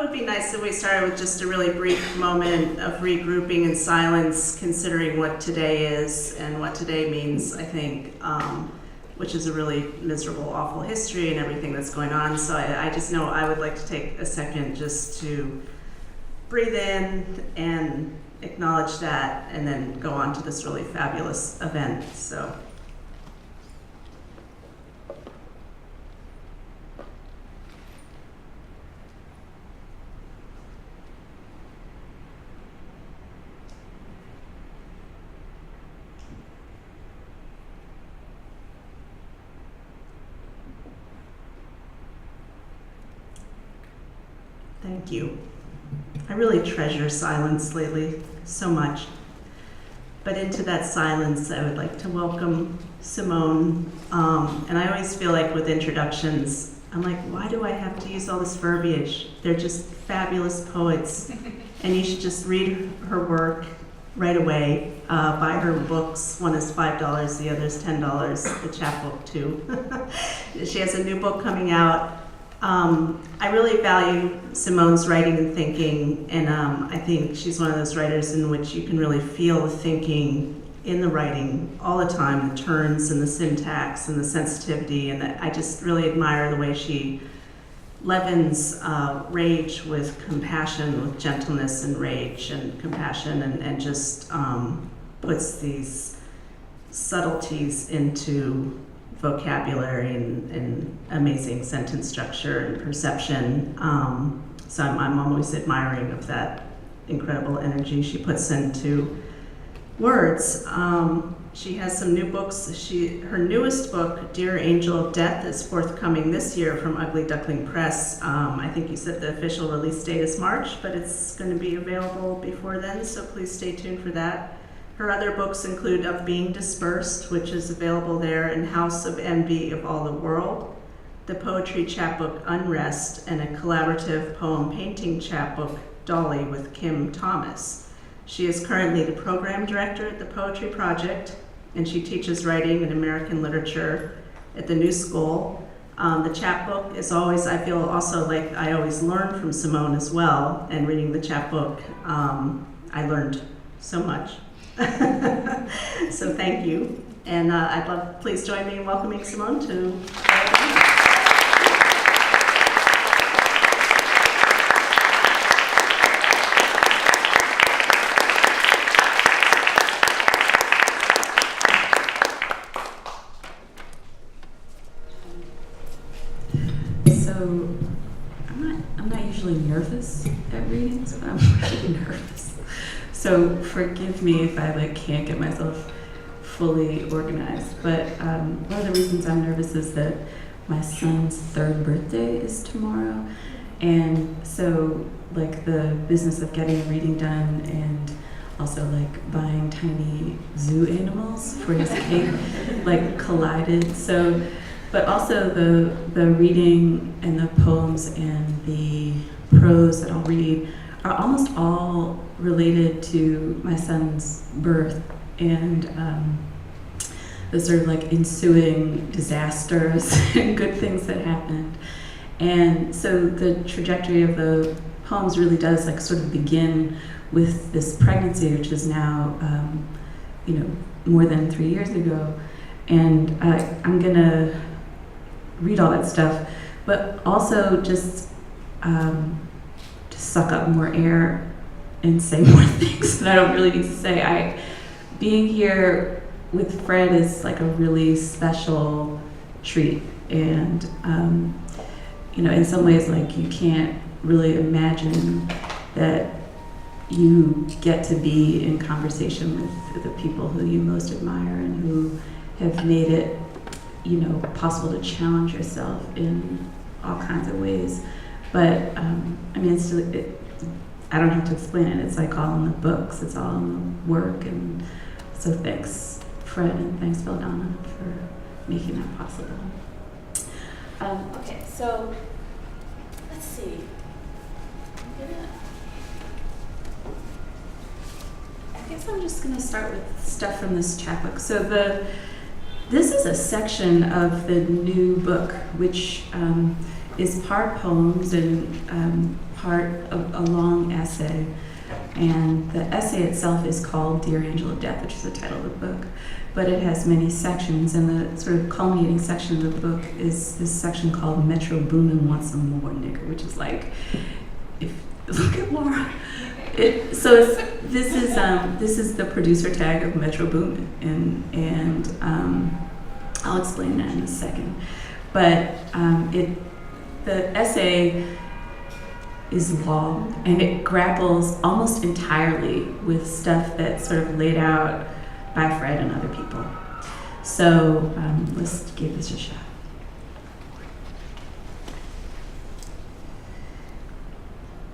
it would be nice if we started with just a really brief moment of regrouping in silence, considering what today is and what today means, I think, which is a really miserable, awful history and everything that's going on. So I just know I would like to take a second just to breathe in and acknowledge that, and then go on to this really fabulous event. So. Thank you. I really treasure silence lately so much. But into that silence, I would like to welcome Simone. And I always feel like with introductions, I'm like, why do I have to use all this verbiage? They're just fabulous poets. And you should just read her work right away. Buy her books. One is $5, the other is $10, the chapbook too. She has a new book coming out. I really value Simone's writing and thinking, and I think she's one of those writers in which you can really feel the thinking in the writing all the time, the turns and the syntax and the sensitivity, and I just really admire the way she leavens rage with compassion, with gentleness and rage and compassion, and just puts these subtleties into vocabulary and amazing sentence structure and perception. So I'm always admiring of that incredible energy she puts into words. She has some new books. Her newest book, Dear Angel of Death, is forthcoming this year from Ugly Duckling Press. I think you said the official release date is March, but it's going to be available before then, so please stay tuned for that. Her other books include Of Being Dispersed, which is available there, and House of Envy of All the World, the poetry chapbook Unrest, and a collaborative poem painting chapbook, Dolly, with Kim Thomas. She is currently the program director at the Poetry Project, and she teaches writing and American literature at the New School. The chapbook is always, I feel also like I always learn from Simone as well, and reading the chapbook, I learned so much. So thank you, and I'd love, please join me in welcoming Simone to So I'm not usually nervous at readings, but I'm really nervous. So forgive me if I can't get myself fully organized. But one of the reasons I'm nervous is that my son's 3rd birthday is tomorrow, and so the business of getting a reading done and also buying tiny zoo animals for his cake collided. So, but also the reading and the poems and the prose that I'll read are almost all related to my son's birth and the sort of ensuing disasters and good things that happened. And so the trajectory of the poems really does sort of begin with this pregnancy, which is now more than 3 years ago. And I'm gonna read all that stuff, but also just suck up more air and say more things that I don't really need to say. Being here with Fred is a really special treat, and in some ways you can't really imagine that you get to be in conversation with the people who you most admire and who have made it possible to challenge yourself in all kinds of ways. But I don't have to explain it. It's all in the books. It's all in the work. And so thanks, Fred, and thanks, Belladonna, for making that possible. Okay, so let's see. I guess I'm just going to start with stuff from this chapbook. So this is a section of the new book, which is part poems and part of a long essay. And the essay itself is called Dear Angel of Death, which is the title of the book. But it has many sections, and the sort of culminating section of the book is this section called Metro Boomin' Want Some More Nigger, which is like, if look at Laura. This is the producer tag of Metro Boomin, and I'll explain that in a second. But the essay is long, and it grapples almost entirely with stuff that's sort of laid out by Fred and other people. So let's give this a shot.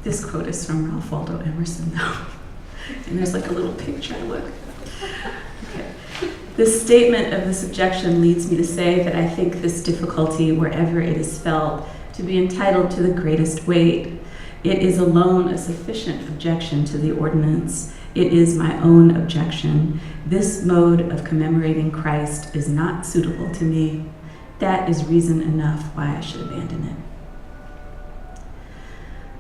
This quote is from Ralph Waldo Emerson, though. And there's like a little picture, look. Okay. This statement of this objection leads me to say that I think this difficulty, wherever it is felt, to be entitled to the greatest weight. It is alone a sufficient objection to the ordinance. It is my own objection. This mode of commemorating Christ is not suitable to me. That is reason enough why I should abandon it.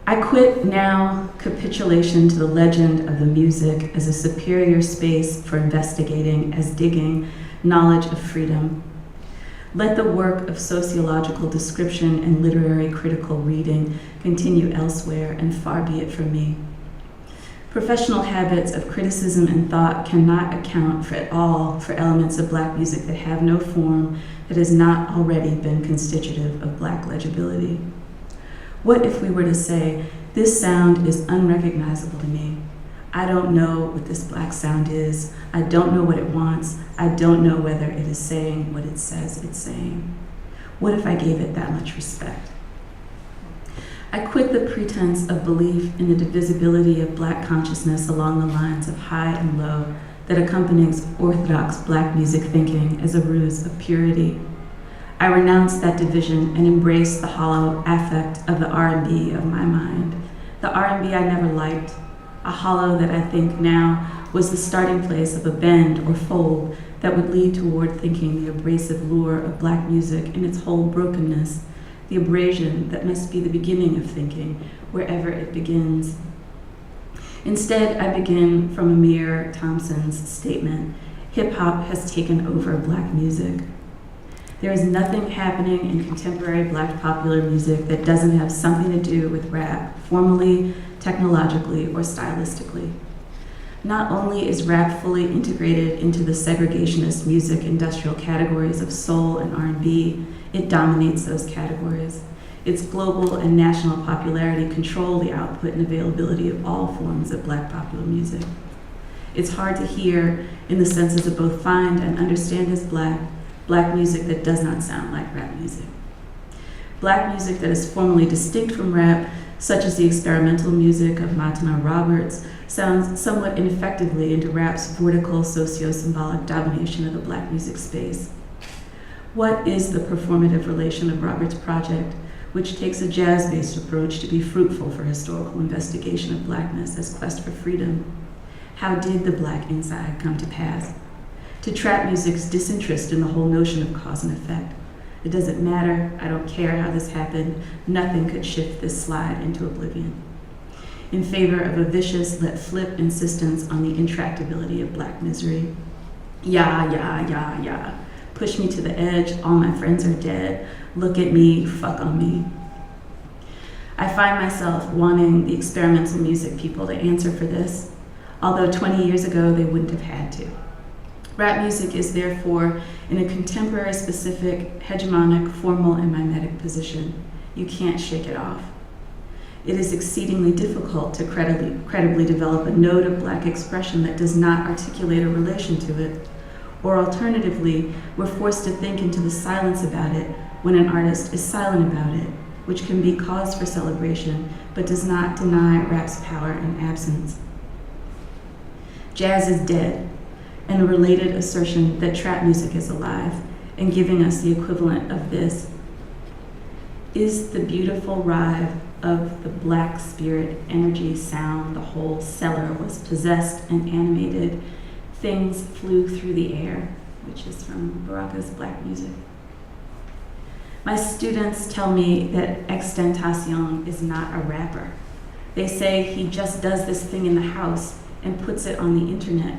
I quit now capitulation to the legend of the music as a superior space for investigating, as digging, knowledge of freedom. Let the work of sociological description and literary critical reading continue elsewhere, and far be it from me. Professional habits of criticism and thought cannot account at all for elements of Black music that have no form that has not already been constitutive of Black legibility. What if we were to say, this sound is unrecognizable to me? I don't know what this Black sound is. I don't know what it wants. I don't know whether it is saying what it says it's saying. What if I gave it that much respect? I quit the pretense of belief in the divisibility of Black consciousness along the lines of high and low that accompanies orthodox Black music thinking as a ruse of purity. I renounce that division and embrace the hollow affect of the R&B of my mind, the R&B I never liked, a hollow that I think now was the starting place of a bend or fold that would lead toward thinking the abrasive lure of Black music in its whole brokenness, the abrasion that must be the beginning of thinking, wherever it begins. Instead, I begin from Amir Thompson's statement, hip-hop has taken over Black music. There is nothing happening in contemporary Black popular music that doesn't have something to do with rap, formally, technologically, or stylistically. Not only is rap fully integrated into the segregationist music industrial categories of soul and R&B, it dominates those categories. Its global and national popularity control the output and availability of all forms of Black popular music. It's hard to hear in the senses of both find and understand as Black music that does not sound like rap music. Black music that is formally distinct from rap, such as the experimental music of Matana Roberts, sounds somewhat ineffectively into rap's vortical socio-symbolic domination of the Black music space. What is the performative relation of Roberts' project, which takes a jazz-based approach to be fruitful for historical investigation of Blackness as quest for freedom? How did the Black inside come to pass? To trap music's disinterest in the whole notion of cause and effect. It doesn't matter, I don't care how this happened, nothing could shift this slide into oblivion. In favor of a vicious, let flip insistence on the intractability of Black misery. Yeah. Push me to the edge, all my friends are dead. Look at me, fuck on me. I find myself wanting the experimental music people to answer for this, although 20 years ago they wouldn't have had to. Rap music is therefore in a contemporary specific, hegemonic, formal, and mimetic position. You can't shake it off. It is exceedingly difficult to credibly develop a node of Black expression that does not articulate a relation to it. Or alternatively, we're forced to think into the silence about it when an artist is silent about it, which can be cause for celebration, but does not deny rap's power and absence. Jazz is dead, and a related assertion that trap music is alive, and giving us the equivalent of this. Is the beautiful rive of the Black spirit energy sound the whole cellar was possessed and animated, things flew through the air, which is from Baraka's Black music. My students tell me that Extentacion is not a rapper. They say he just does this thing in the house and puts it on the internet.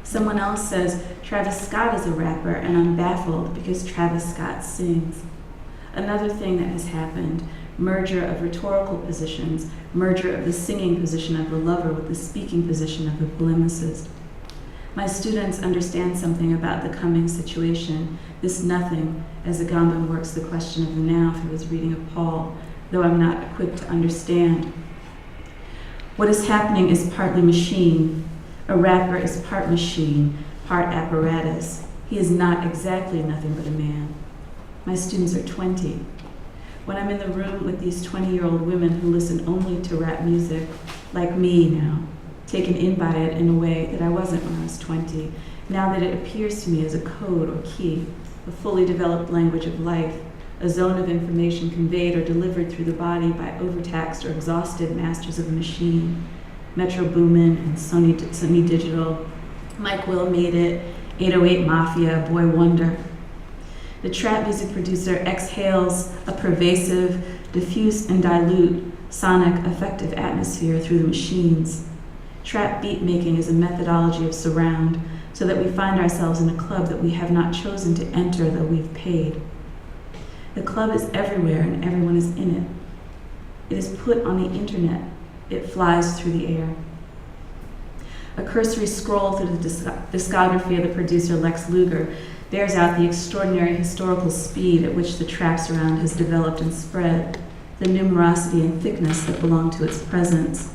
Someone else says Travis Scott is a rapper, and I'm baffled because Travis Scott sings. Another thing that has happened, merger of rhetorical positions, merger of the singing position of the lover with the speaking position of the polemicist. My students understand something about the coming situation, this nothing, as Agamben works the question of the now through his reading of Paul, though I'm not equipped to understand. What is happening is partly machine. A rapper is part machine, part apparatus. He is not exactly nothing but a man. My students are 20. When I'm in the room with these 20-year-old women who listen only to rap music, like me now, taken in by it in a way that I wasn't when I was 20, now that it appears to me as a code or key, a fully developed language of life, a zone of information conveyed or delivered through the body by overtaxed or exhausted masters of the machine, Metro Boomin and Sony Digital, Mike Will Made It, 808 Mafia, Boy Wonder. The trap music producer exhales a pervasive, diffuse and dilute, sonic, affective atmosphere through the machines. Trap beat making is a methodology of surround, so that we find ourselves in a club that we have not chosen to enter, though we've paid. The club is everywhere and everyone is in it. It is put on the internet. It flies through the air. A cursory scroll through the discography of the producer Lex Luger bears out the extraordinary historical speed at which the trap surround has developed and spread, the numerosity and thickness that belong to its presence.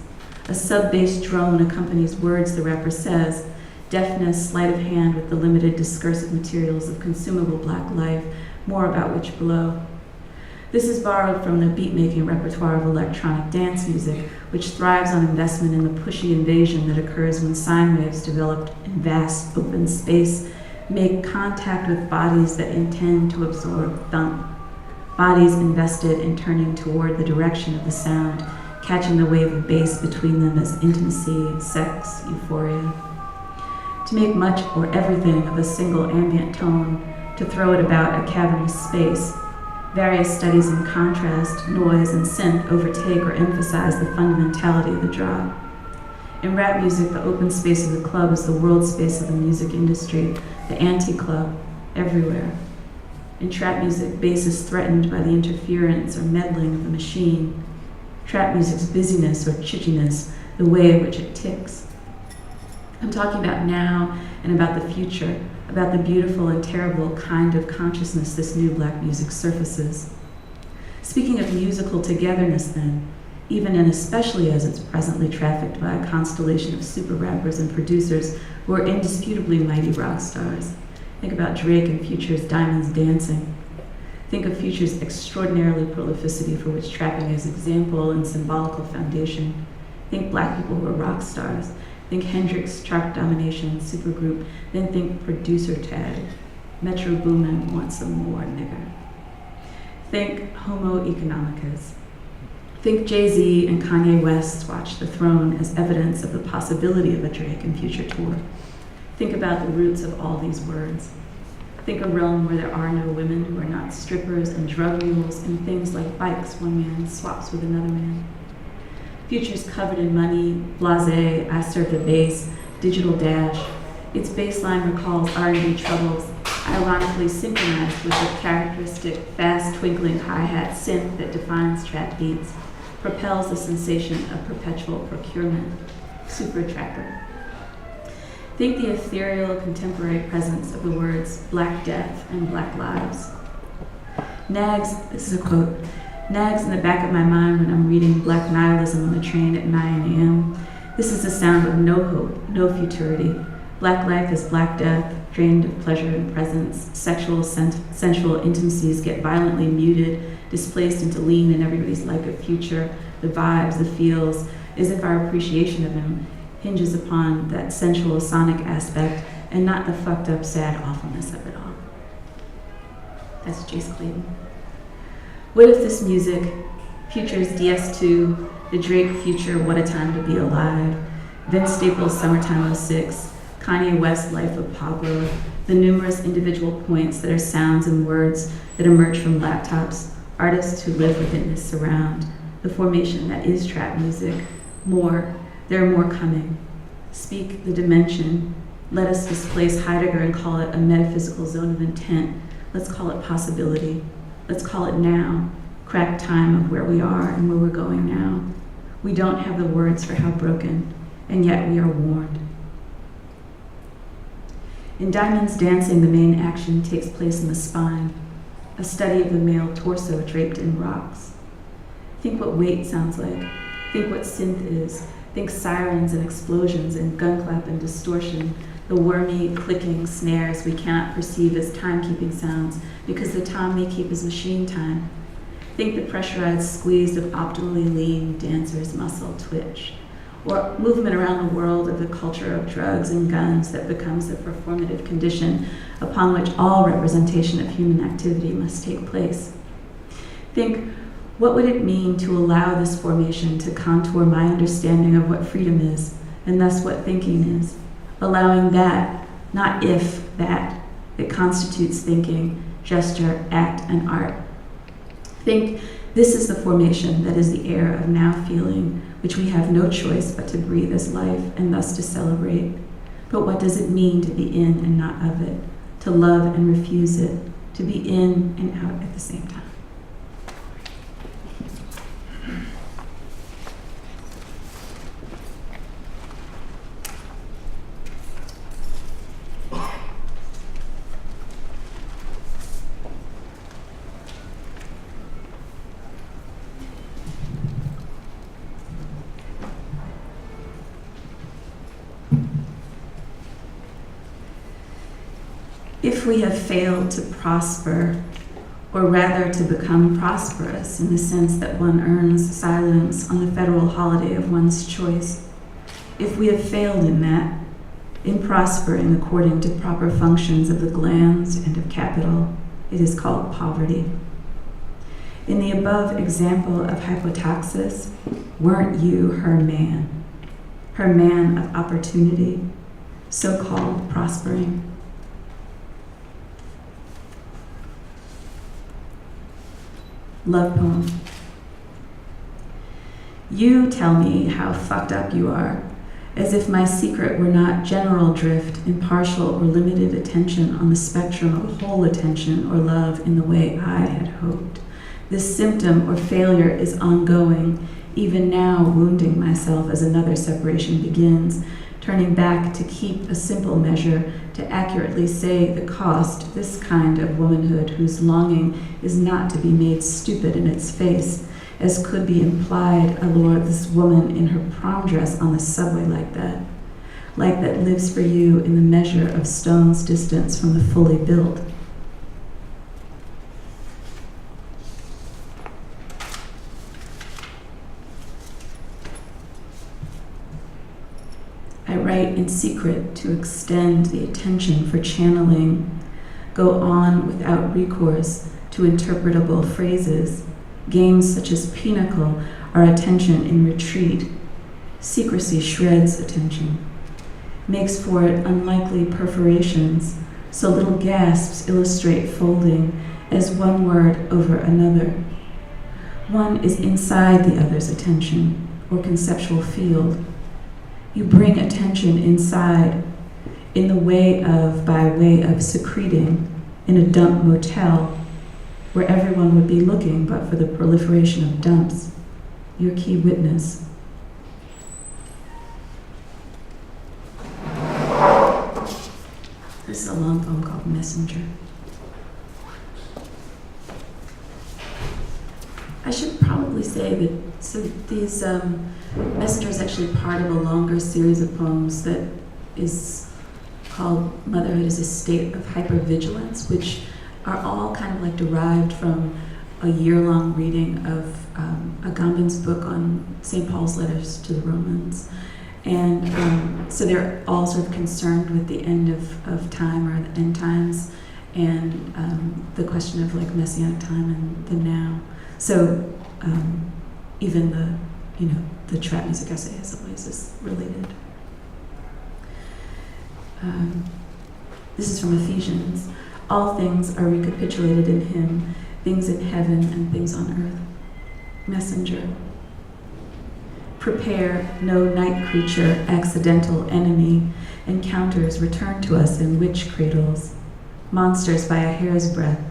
A sub-bass drone accompanies words the rapper says, deftness, sleight of hand with the limited discursive materials of consumable black life, more about which below. This is borrowed from the beat-making repertoire of electronic dance music, which thrives on investment in the pushy invasion that occurs when sine waves developed in vast open space make contact with bodies that intend to absorb thump. Bodies invested in turning toward the direction of the sound, catching the wave of bass between them as intimacy, sex, euphoria. To make much or everything of a single ambient tone, to throw it about a cavernous space. Various studies in contrast, noise, and synth overtake or emphasize the fundamentality of the drop. In rap music, the open space of the club is the world space of the music industry, the anti-club, everywhere. In trap music, bass is threatened by the interference or meddling of the machine. Trap music's busyness or chitchiness, the way in which it ticks. I'm talking about now and about the future, about the beautiful and terrible kind of consciousness this new black music surfaces. Speaking of musical togetherness then, even and especially as it's presently trafficked by a constellation of super rappers and producers who are indisputably mighty rock stars. Think about Drake and Future's Diamonds Dancing. Think of Future's extraordinarily prolificity for which trapping is example and symbolical foundation. Think black people who are rock stars. Think Hendrix, chart domination, supergroup. Then think producer tag. Metro Boomin wants some more, nigger. Think Homo economicus. Think Jay-Z and Kanye West's Watch the Throne as evidence of the possibility of a Drake and Future tour. Think about the roots of all these words. Think a realm where there are no women who are not strippers and drug mules and things like bikes one man swaps with another man. Future's covered in money, blasé, I serve the bass, digital dash. Its bass line recalls R&B troubles, ironically synchronized with the characteristic fast twinkling hi-hat synth that defines trap beats, propels the sensation of perpetual procurement. Super tracker. Think the ethereal contemporary presence of the words Black Death and Black Lives. Nags, this is a quote, nags in the back of my mind when I'm reading Black Nihilism on the train at 9 a.m. This is the sound of no hope, no futurity. Black life is black death, drained of pleasure and presence. Sexual, sensual intimacies get violently muted, displaced into lean, and everybody's like a future. The vibes, the feels, as if our appreciation of him hinges upon that sensual sonic aspect and not the fucked up sad awfulness of it all. That's Jace Clayton. What if this music, Future's DS2, the Drake Future What a Time to Be Alive, Vince Staples' Summertime '06, Kanye West's Life of Pablo, the numerous individual points that are sounds and words that emerge from laptops, artists who live within this surround, the formation that is trap music. More, there are more coming. Speak the dimension. Let us displace Heidegger and call it a metaphysical zone of intent. Let's call it possibility. Let's call it now, cracked time of where we are and where we're going now. We don't have the words for how broken, and yet we are warned. In Diamond's dancing, the main action takes place in the spine, a study of the male torso draped in rocks. Think what weight sounds like. Think what synth is. Think sirens and explosions and gunklap and distortion, the wormy, clicking snares we cannot perceive as timekeeping sounds because the time we keep is machine time. Think the pressurized squeeze of optimally lean dancers' muscle twitch, or movement around the world of the culture of drugs and guns that becomes the performative condition upon which all representation of human activity must take place. Think, what would it mean to allow this formation to contour my understanding of what freedom is, and thus what thinking is? Allowing that, not if that constitutes thinking, gesture, act, and art. Think, this is the formation that is the air of now feeling, which we have no choice but to breathe as life and thus to celebrate. But what does it mean to be in and not of it, to love and refuse it, to be in and out at the same time? If we have failed to prosper, or rather to become prosperous in the sense that one earns silence on the federal holiday of one's choice, if we have failed in that, in prospering according to proper functions of the glands and of capital, it is called poverty. In the above example of hypotaxis, weren't you her man of opportunity, so-called prospering? Love poem. You tell me how fucked up you are, as if my secret were not general drift in partial or limited attention on the spectrum of whole attention or love in the way I had hoped. This symptom or failure is ongoing, even now wounding myself as another separation begins, turning back to keep a simple measure, to accurately say the cost, this kind of womanhood whose longing is not to be made stupid in its face, as could be implied, allure this woman in her prom dress on the subway like that lives for you in the measure of stone's distance from the fully built. I write in secret to extend the attention for channeling, go on without recourse to interpretable phrases. Games such as Pinnacle are attention in retreat. Secrecy shreds attention, makes for it unlikely perforations, so little gasps illustrate folding as one word over another. One is inside the other's attention or conceptual field. You bring attention inside in the way of, by way of secreting in a dump motel where everyone would be looking but for the proliferation of dumps. Your key witness. This is a long poem called Messenger. I should probably say that these Messenger is actually part of a longer series of poems that is called Motherhood is a State of Hypervigilance, which are all kind of like derived from a year-long reading of Agamben's book on St. Paul's letters to the Romans. And so they're all sort of concerned with the end of time or the end times and the question of like messianic time and the now. So even the trap music essay as always is related. This is from Ephesians. All things are recapitulated in him, things in heaven and things on earth. Messenger. Prepare, no night creature, accidental enemy. Encounters return to us in witch cradles. Monsters by a hair's breadth.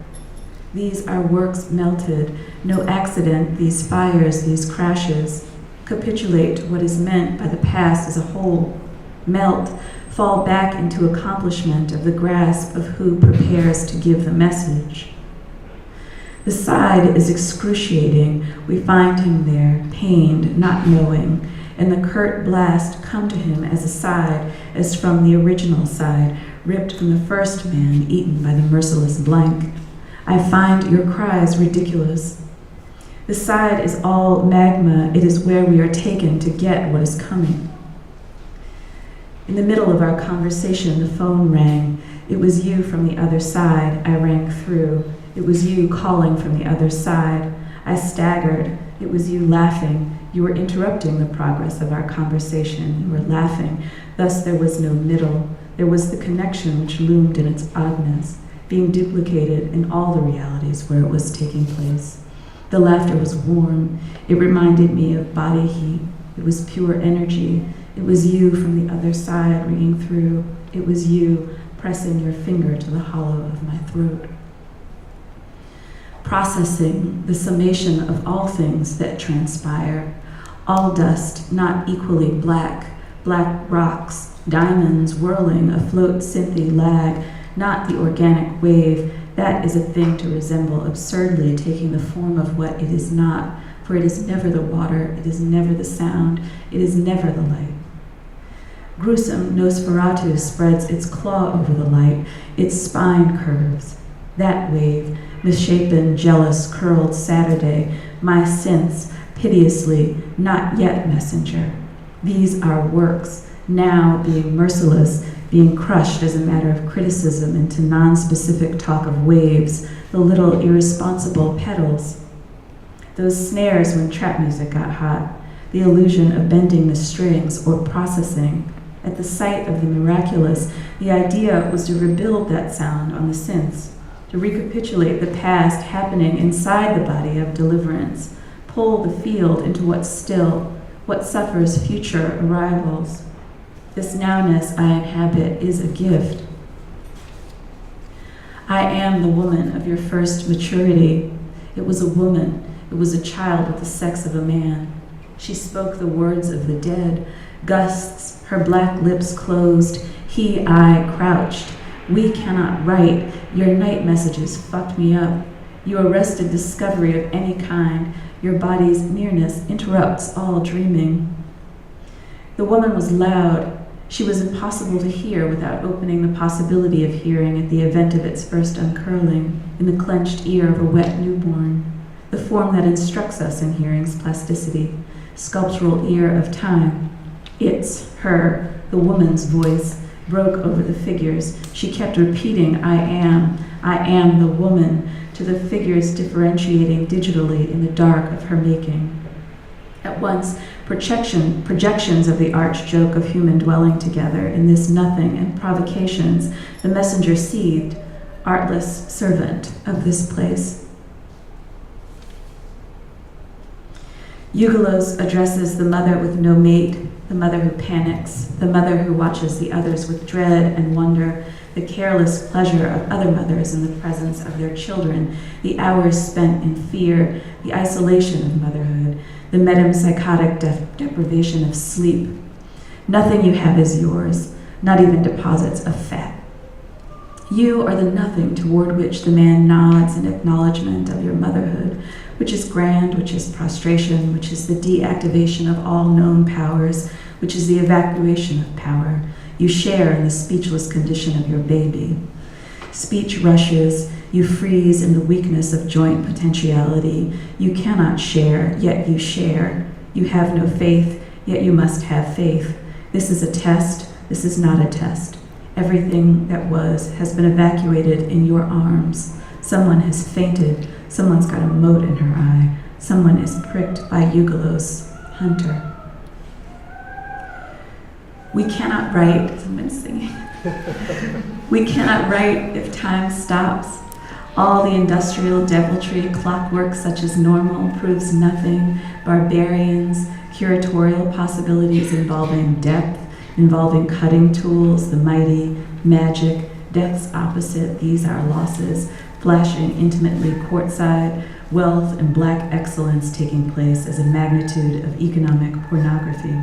These are works melted, no accident, these fires, these crashes. Capitulate what is meant by the past as a whole. Melt, fall back into accomplishment of the grasp of who prepares to give the message. The side is excruciating. We find him there, pained, not knowing, and the curt blast come to him as a side, as from the original side, ripped from the first man, eaten by the merciless blank. I find your cries ridiculous. The side is all magma. It is where we are taken to get what is coming. In the middle of our conversation, the phone rang. It was you from the other side. I rang through. It was you calling from the other side. I staggered. It was you laughing. You were interrupting the progress of our conversation. You were laughing. Thus there was no middle. There was the connection which loomed in its oddness, being duplicated in all the realities where it was taking place. The laughter was warm. It reminded me of body heat. It was pure energy. It was you from the other side ringing through. It was you pressing your finger to the hollow of my throat. Processing the summation of all things that transpire, all dust not equally black, black rocks, diamonds whirling afloat synthy lag, not the organic wave. That is a thing to resemble absurdly taking the form of what it is not, for it is never the water, it is never the sound, it is never the light. Gruesome Nosferatu spreads its claw over the light, its spine curves. That wave, misshapen, jealous, curled Saturday, my synths, piteously, not yet messenger. These are works, now being merciless, being crushed as a matter of criticism into non-specific talk of waves, the little irresponsible petals. Those snares when trap music got hot, the illusion of bending the strings or processing. At the sight of the miraculous, the idea was to rebuild that sound on the synths, to recapitulate the past happening inside the body of deliverance, pull the field into what's still, what suffers future arrivals. This nowness I inhabit is a gift. I am the woman of your first maturity. It was a woman. It was a child with the sex of a man. She spoke the words of the dead, gusts, her black lips closed. He, I, crouched. We cannot write. Your night messages fucked me up. You arrested discovery of any kind. Your body's nearness interrupts all dreaming. The woman was loud. She was impossible to hear without opening the possibility of hearing at the event of its first uncurling, in the clenched ear of a wet newborn, the form that instructs us in hearing's plasticity, sculptural ear of time. It's her, the woman's voice, broke over the figures. She kept repeating, I am the woman, to the figures differentiating digitally in the dark of her making. At once, projections of the arch joke of human dwelling together in this nothing and provocations, the messenger seethed, artless servant of this place. Eugelos addresses the mother with no mate, the mother who panics, the mother who watches the others with dread and wonder, the careless pleasure of other mothers in the presence of their children, the hours spent in fear, the isolation of motherhood, the metempsychotic deprivation of sleep. Nothing you have is yours, not even deposits of fat. You are the nothing toward which the man nods in acknowledgement of your motherhood, which is grand, which is prostration, which is the deactivation of all known powers, which is the evacuation of power. You share in the speechless condition of your baby. Speech rushes, you freeze in the weakness of joint potentiality. You cannot share, yet you share. You have no faith, yet you must have faith. This is a test, this is not a test. Everything that was has been evacuated in your arms. Someone has fainted, someone's got a mote in her eye. Someone is pricked by Eugelos, hunter. We cannot write, someone's singing. We cannot write if time stops. All the industrial deviltry, clockwork such as normal, proves nothing. Barbarians, curatorial possibilities involving depth, involving cutting tools, the mighty, magic, death's opposite, these are losses, flashing intimately courtside, wealth and black excellence taking place as a magnitude of economic pornography.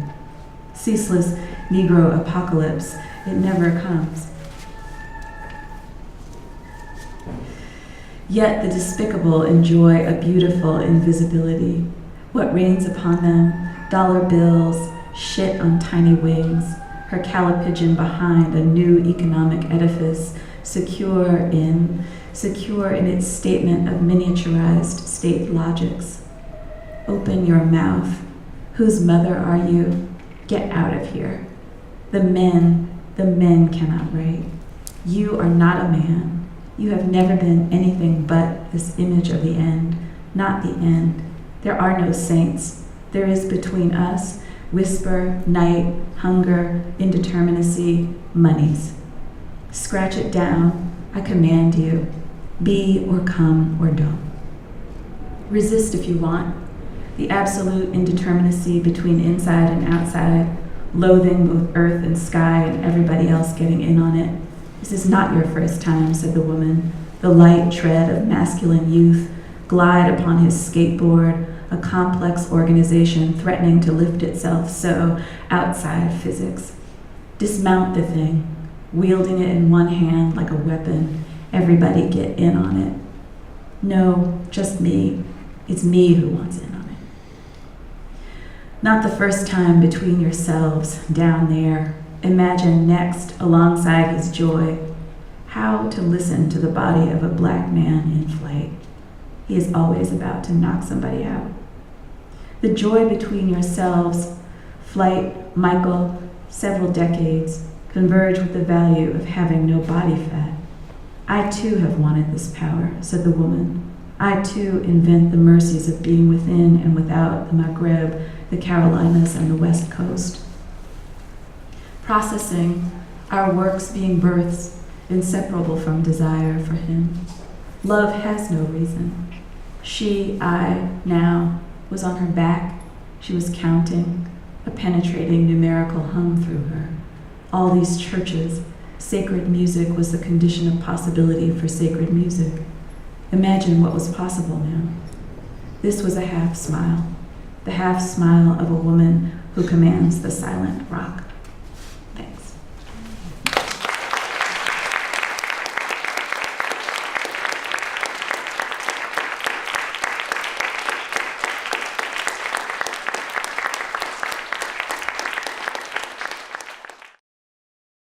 Ceaseless Negro apocalypse, it never comes. Yet the despicable enjoy a beautiful invisibility. What rains upon them? Dollar bills, shit on tiny wings, her calipigeon behind a new economic edifice, secure in its statement of miniaturized state logics. Open your mouth. Whose mother are you? Get out of here. The men cannot write. You are not a man. You have never been anything but this image of the end, not the end. There are no saints. There is between us whisper, night, hunger, indeterminacy, monies. Scratch it down. I command you. Be or come or don't. Resist if you want. The absolute indeterminacy between inside and outside, loathing both earth and sky and everybody else getting in on it. This is not your first time, said the woman. The light tread of masculine youth glide upon his skateboard, a complex organization threatening to lift itself so outside physics. Dismount the thing, wielding it in one hand like a weapon. Everybody get in on it. No, just me. It's me who wants in on it. Not the first time between yourselves, down there. Imagine next, alongside his joy, how to listen to the body of a black man in flight. He is always about to knock somebody out. The joy between yourselves, flight, Michael, several decades, converge with the value of having no body fat. I too have wanted this power, said the woman. I too invent the mercies of being within and without the Maghreb, the Carolinas, and the West Coast. Processing, our works being births, inseparable from desire for him. Love has no reason. She, I, now, was on her back. She was counting, a penetrating numerical hum through her. All these churches, sacred music was the condition of possibility for sacred music. Imagine what was possible now. This was a half smile, the half smile of a woman who commands the silent rock.